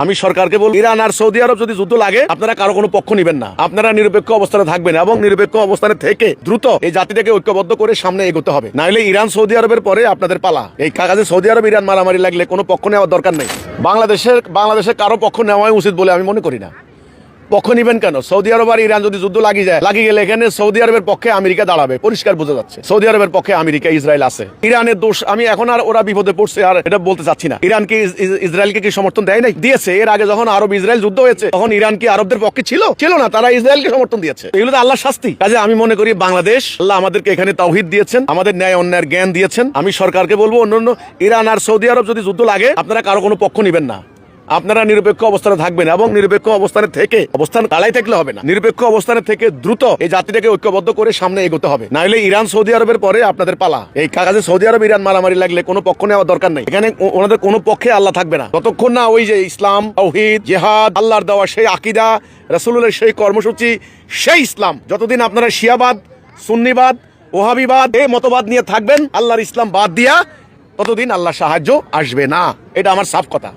আমি সরকারকে বলবো, ইরান আর সৌদি আরব যদি যুদ্ধ লাগে আপনারা কারো কোনো পক্ষ নেবেন না, আপনারা নিরপেক্ষ অবস্থানে থাকবেন এবং নিরপেক্ষ অবস্থানে থেকে দ্রুত এই জাতিটাকে ঐক্যবদ্ধ করে সামনে এগোতে হবে। নাহলে ইরান সৌদি আরবের পরে আপনাদের পালা। এই কাগজে সৌদি আরব ইরান মারামারি লাগলে কোনো পক্ষ নেওয়ার দরকার নেই। বাংলাদেশের কারো পক্ষ নেওয়াই উচিত বলে আমি মনে করি না। পক্ষ নিবেন কেন? সৌদি আরব আর ইরান যদি যুদ্ধ লাগিয়ে গেলে এখানে সৌদি আরবের পক্ষে আমেরিকা দাঁড়াবে, পরিষ্কার বোঝা যাচ্ছে। সৌদি আরবের পক্ষে আমেরিকা, ইসরায়েল আছে। ইরানের দোষ আমি এখন আর ওরা বিপদে পড়ছে আর এটা বলতে চাচ্ছি না। ইরান কি ইসরায়েলকে কি সমর্থন দেয় নাই? দিয়েছে। এর আগে যখন আরব ইসরায়েল যুদ্ধ হয়েছে তখন ইরান কি আরবদের পক্ষে ছিল না, তারা ইসরায়েলকে সমর্থন দিয়েছে। এগুলো তো আল্লাহর শাস্তি। কাজে আমি মনে করি বাংলাদেশ, আল্লাহ আমাদেরকে এখানে তাওহীদ দিয়েছেন, আমাদের ন্যায় অন্যায়ের জ্ঞান দিয়েছেন। আমি সরকারকে বলবো, অন্যান্য ইরান আর সৌদি আরব যদি যুদ্ধ লাগে আপনারা কারো কোনো পক্ষ নিবেন না, আপনারা নিরপেক্ষ অবস্থানে থাকবেন এবং নিরপেক্ষ অবস্থানে থেকে অবস্থান তালাই থাকলে হবে না, নিরপেক্ষ অবস্থানে থেকে দ্রুত এই জাতিটাকে ঐক্যবদ্ধ করে সামনে এগোতে হবে। নাহলে ইরান সৌদি আরবের পরে আপনাদের পালা। এই কাগজে সৌদি আরব ইরান মারামারি লাগলে কোনো পক্ষ নেওয়ার দরকার নেই। এখানে ওনাদের কোনো পক্ষে আল্লাহ থাকবে না ততক্ষণ না ওই যে ইসলাম, তাওহীদ, জিহাদ, আল্লাহর দেওয়া সেই আকীদা, রাসূলুল্লাহর সেই কর্মসূচি, সেই ইসলাম যতদিন আপনারা শিয়াবাদ, সুন্নিবাদ, ওহাবিবাদ এই মতবাদ নিয়ে থাকবেন, আল্লাহর ইসলাম বাদ দিয়া, ততদিন আল্লাহ সাহায্য আসবে না। এটা আমার সাফ কথা।